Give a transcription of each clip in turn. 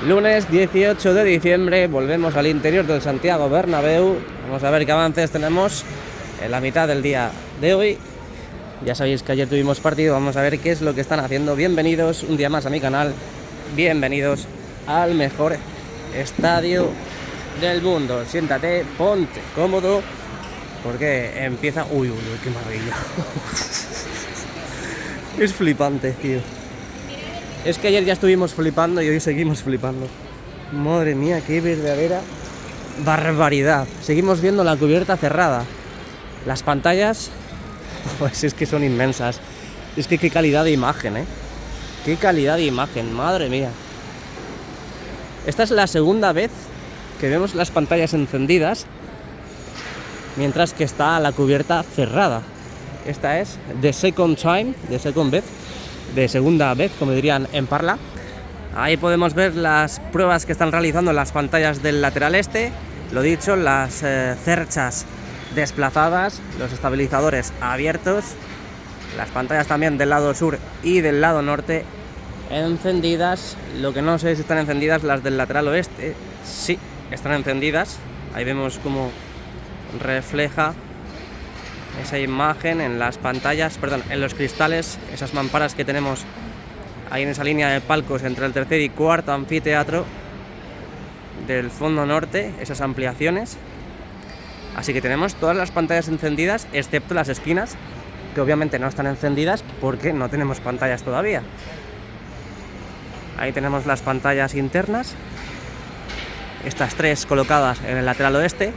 Lunes 18 de diciembre, volvemos al interior del Santiago Bernabéu. Vamos a ver qué avances tenemos en la mitad del día de hoy. Ya sabéis que ayer tuvimos partido, vamos a ver qué es lo que están haciendo. Bienvenidos un día más a mi canal, bienvenidos al mejor estadio del mundo. Siéntate, ponte cómodo, porque empieza... Uy, qué maravilla. Es flipante, tío. Es que ayer ya estuvimos flipando y hoy seguimos flipando. Madre mía, qué verdadera barbaridad. Seguimos viendo la cubierta cerrada. Las pantallas, pues es que son inmensas. Es que qué calidad de imagen, Qué calidad de imagen, madre mía. Esta es la segunda vez que vemos las pantallas encendidas, mientras que está la cubierta cerrada. Esta es the second time, the second vez. De segunda vez, como dirían en Parla. Ahí podemos ver las pruebas que están realizando en las pantallas del lateral este. Lo dicho, las cerchas desplazadas, los estabilizadores abiertos, las pantallas también del lado sur y del lado norte encendidas. Lo que no sé si están encendidas las del lateral oeste. Sí, están encendidas. Ahí vemos cómo refleja esa imagen en las pantallas, perdón, en los cristales, esas mamparas que tenemos ahí en esa línea de palcos entre el tercer y cuarto anfiteatro del fondo norte, esas ampliaciones. Así que tenemos todas las pantallas encendidas, excepto las esquinas, que obviamente no están encendidas porque no tenemos pantallas todavía. Ahí tenemos las pantallas internas, estas tres colocadas en el lateral oeste.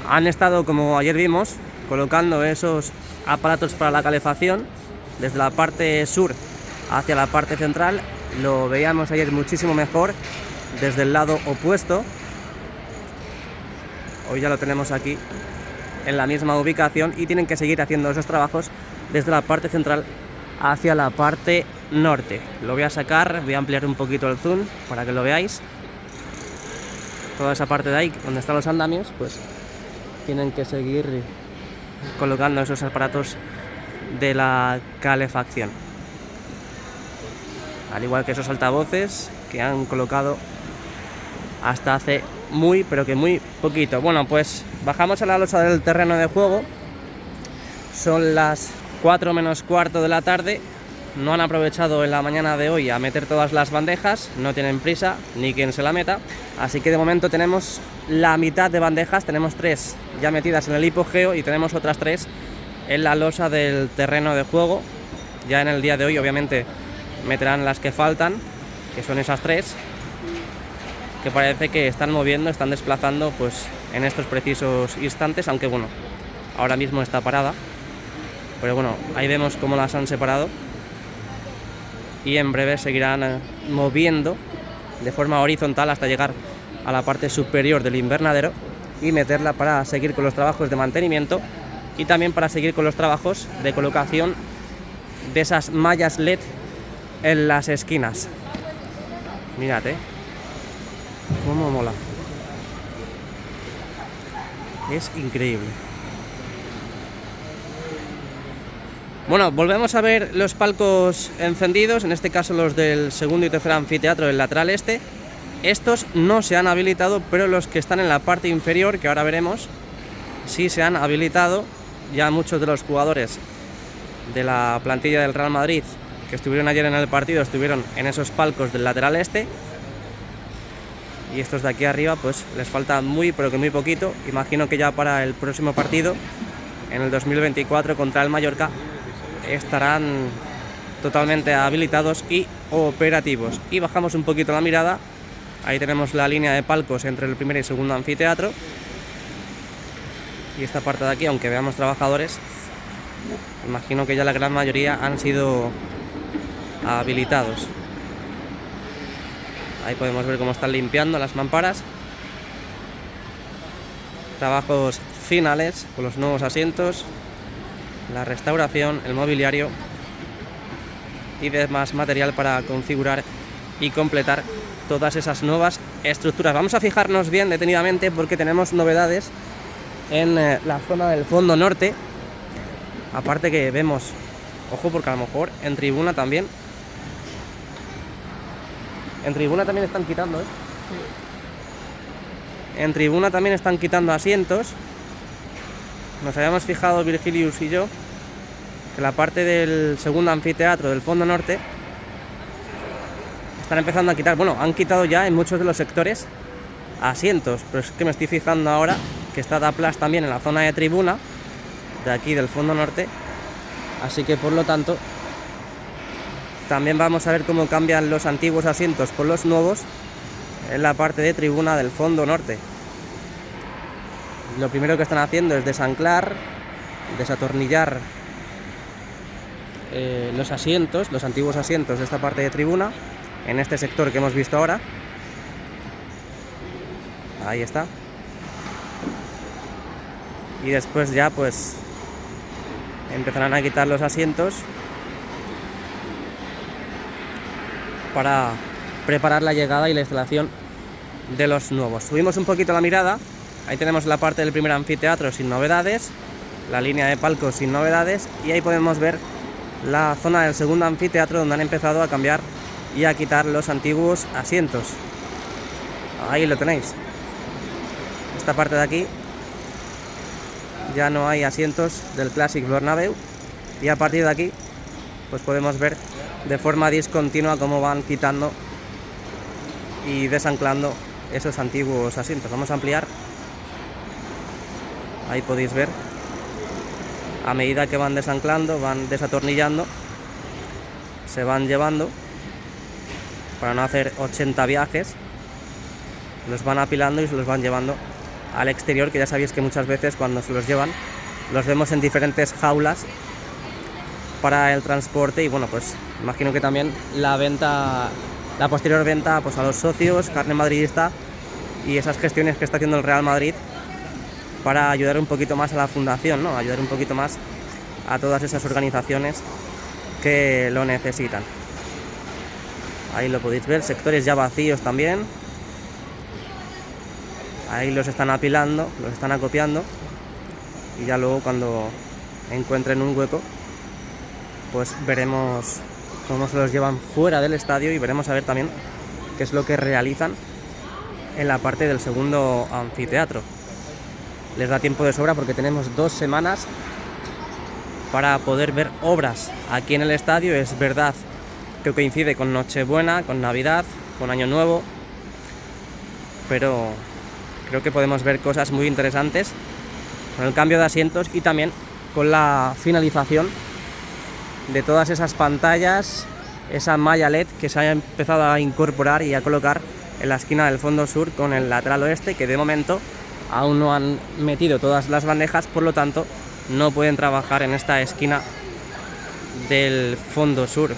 Han estado, como ayer vimos, colocando esos aparatos para la calefacción desde la parte sur hacia la parte central. Lo veíamos ayer muchísimo mejor desde el lado opuesto. Hoy ya lo tenemos aquí en la misma ubicación y tienen que seguir haciendo esos trabajos desde la parte central hacia la parte norte. Lo voy a sacar, voy a ampliar un poquito el zoom para que lo veáis. Toda esa parte de ahí donde están los andamios, pues tienen que seguir colocando esos aparatos de la calefacción, al igual que esos altavoces que han colocado hasta hace muy poquito. Bueno, pues bajamos a la losa del terreno de juego. Son las 4 menos cuarto de la tarde. No han aprovechado en la mañana de hoy a meter todas las bandejas, no tienen prisa ni quien se la meta, así que de momento tenemos la mitad de bandejas. Tenemos 3 ya metidas en el hipogeo y tenemos otras 3 en la losa del terreno de juego. Ya en el día de hoy obviamente meterán las que faltan, que son esas 3, que parece que están moviendo, están desplazando pues en estos precisos instantes, aunque bueno, ahora mismo está parada, pero bueno, ahí vemos cómo las han separado. Y en breve seguirán moviendo de forma horizontal hasta llegar a la parte superior del invernadero y meterla para seguir con los trabajos de mantenimiento y también para seguir con los trabajos de colocación de esas mallas LED en las esquinas. Mirad, cómo mola. Es increíble. Bueno, volvemos a ver los palcos encendidos, en este caso los del segundo y tercer anfiteatro del lateral este. Estos no se han habilitado, pero los que están en la parte inferior, que ahora veremos, sí se han habilitado. Ya muchos de los jugadores de la plantilla del Real Madrid que estuvieron ayer en el partido estuvieron en esos palcos del lateral este. Y estos de aquí arriba pues les falta muy poquito. Imagino que ya para el próximo partido, en el 2024 contra el Mallorca, estarán totalmente habilitados y operativos. Y bajamos un poquito la mirada. Ahí tenemos la línea de palcos entre el primer y segundo anfiteatro. Y esta parte de aquí, aunque veamos trabajadores, imagino que ya la gran mayoría han sido habilitados. Ahí podemos ver cómo están limpiando las mamparas. Trabajos finales con los nuevos asientos, la restauración, el mobiliario y demás material para configurar y completar todas esas nuevas estructuras. Vamos a fijarnos bien detenidamente porque tenemos novedades en la zona del fondo norte. Aparte que vemos, ojo, porque a lo mejor en tribuna también En tribuna también están quitando, ¿eh? En tribuna también están quitando asientos. Nos habíamos fijado Virgilius y yo que la parte del segundo anfiteatro del fondo norte están empezando a quitar, bueno, han quitado ya en muchos de los sectores asientos, pero es que me estoy fijando ahora que está Daplas también en la zona de tribuna de aquí del fondo norte, así que por lo tanto también vamos a ver cómo cambian los antiguos asientos por los nuevos en la parte de tribuna del fondo norte. Lo primero que están haciendo es desanclar, desatornillar los asientos, los antiguos asientos de esta parte de tribuna, en este sector que hemos visto ahora. Ahí está. Y después ya pues empezarán a quitar los asientos para preparar la llegada y la instalación de los nuevos. Subimos un poquito la mirada. Ahí tenemos la parte del primer anfiteatro sin novedades, la línea de palcos sin novedades, y ahí podemos ver la zona del segundo anfiteatro donde han empezado a cambiar y a quitar los antiguos asientos. Ahí lo tenéis. Esta parte de aquí ya no hay asientos del Classic Bernabéu, y a partir de aquí pues podemos ver de forma discontinua cómo van quitando y desanclando esos antiguos asientos. Vamos a ampliar. Ahí podéis ver, a medida que van desanclando, van desatornillando, se van llevando, para no hacer 80 viajes, los van apilando y se los van llevando al exterior, que ya sabéis que muchas veces cuando se los llevan, los vemos en diferentes jaulas para el transporte, y bueno, pues imagino que también la venta, la posterior venta pues a los socios, carne madridista y esas gestiones que está haciendo el Real Madrid para ayudar un poquito más a la fundación, ¿no? Ayudar un poquito más a todas esas organizaciones que lo necesitan. Ahí lo podéis ver, sectores ya vacíos también. Ahí los están apilando, los están acopiando, y ya luego cuando encuentren un hueco pues veremos cómo se los llevan fuera del estadio, y veremos a ver también qué es lo que realizan en la parte del segundo anfiteatro. Les da tiempo de sobra porque tenemos 2 semanas para poder ver obras aquí en el estadio. Es verdad que coincide con Nochebuena, con Navidad, con Año Nuevo, pero creo que podemos ver cosas muy interesantes con el cambio de asientos y también con la finalización de todas esas pantallas, esa malla LED que se ha empezado a incorporar y a colocar en la esquina del fondo sur con el lateral oeste, que de momento aún no han metido todas las bandejas, por lo tanto no pueden trabajar en esta esquina del fondo sur.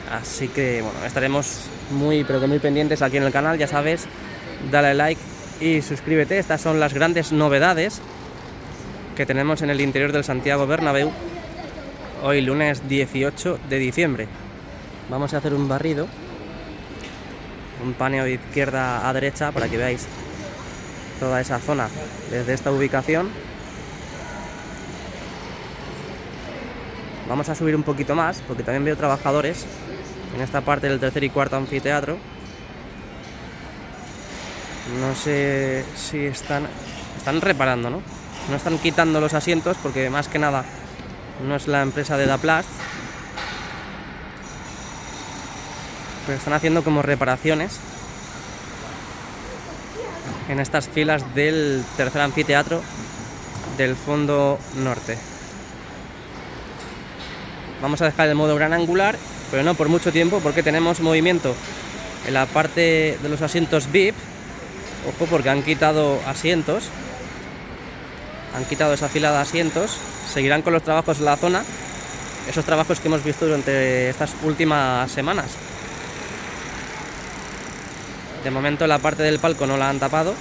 Así que bueno, estaremos muy pero que muy pendientes aquí en el canal, ya sabes, dale like y suscríbete. Estas son las grandes novedades que tenemos en el interior del Santiago Bernabéu hoy lunes 18 de diciembre. Vamos a hacer un barrido, un paneo de izquierda a derecha para que veáis toda esa zona desde esta ubicación. Vamos a subir un poquito más porque también veo trabajadores en esta parte del tercer y cuarto anfiteatro. No sé si están reparando, ¿no? No están quitando los asientos porque más que nada no es la empresa de Daplas, pero están haciendo como reparaciones en estas filas del tercer anfiteatro del fondo norte. Vamos a dejar el modo gran angular, pero no por mucho tiempo porque tenemos movimiento en la parte de los asientos VIP. Ojo, porque han quitado asientos, han quitado esa fila de asientos. Seguirán con los trabajos en la zona, esos trabajos que hemos visto durante estas últimas semanas. De momento la parte del palco no la han tapado,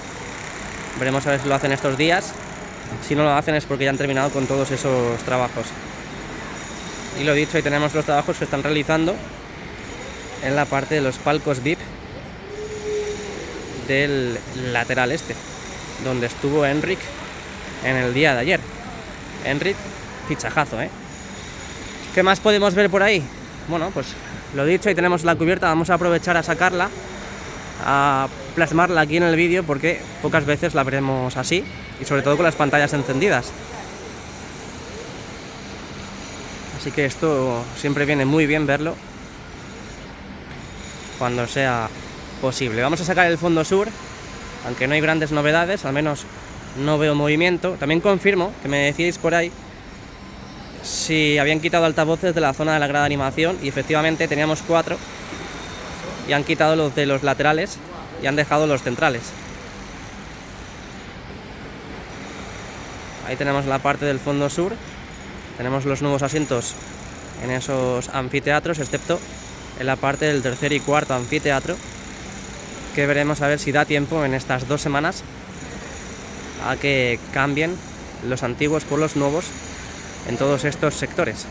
veremos a ver si lo hacen estos días. Si no lo hacen es porque ya han terminado con todos esos trabajos. Y lo dicho, ahí tenemos los trabajos que están realizando en la parte de los palcos VIP del lateral este, donde estuvo Enric en el día de ayer. Enric, fichajazo, ¿eh? ¿Qué más podemos ver por ahí? Bueno, pues Lo dicho, ahí tenemos la cubierta, vamos a aprovechar a sacarla, a plasmarla aquí en el vídeo porque pocas veces la veremos así y sobre todo con las pantallas encendidas. Así que esto siempre viene muy bien verlo cuando sea posible. Vamos a sacar el fondo sur, aunque no hay grandes novedades, al menos no veo movimiento. También confirmo que me decíais por ahí si habían quitado altavoces de la zona de la grada de animación y efectivamente teníamos 4 y han quitado los de los laterales y han dejado los centrales. Ahí tenemos la parte del fondo sur, tenemos los nuevos asientos en esos anfiteatros, excepto en la parte del tercer y cuarto anfiteatro, que veremos a ver si da tiempo en estas 2 semanas a que cambien los antiguos por los nuevos en todos estos sectores.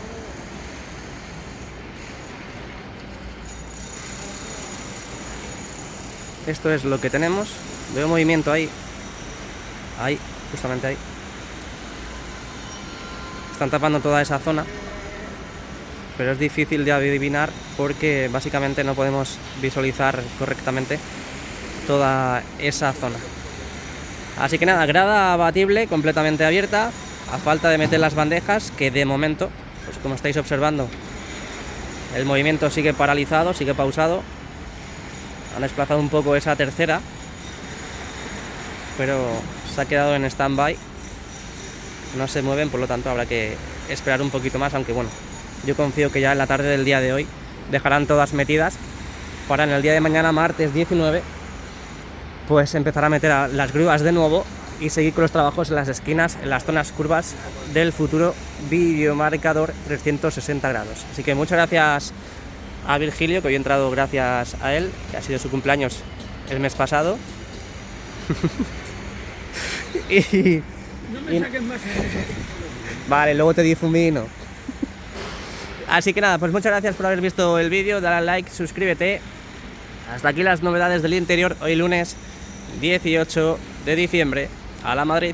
Esto es lo que tenemos. Veo movimiento ahí, justamente ahí. Están tapando toda esa zona, pero es difícil de adivinar porque básicamente no podemos visualizar correctamente toda esa zona. Así que nada, grada abatible completamente abierta, a falta de meter las bandejas, que de momento, pues como estáis observando, el movimiento sigue paralizado, sigue pausado. Han desplazado un poco esa tercera, pero se ha quedado en stand-by. No se mueven, por lo tanto habrá que esperar un poquito más, aunque bueno, yo confío que ya en la tarde del día de hoy dejarán todas metidas para en el día de mañana, martes 19, pues empezar a meter a las grúas de nuevo y seguir con los trabajos en las esquinas, en las zonas curvas del futuro videomarcador 360 grados. Así que muchas gracias a Virgilio, que hoy he entrado gracias a él, que ha sido su cumpleaños el mes pasado. No me saques más. Vale, luego te difumino. Así que nada, pues muchas gracias por haber visto el vídeo, dale al like, suscríbete. Hasta aquí las novedades del interior, hoy lunes 18 de diciembre. ¡A la Madrid!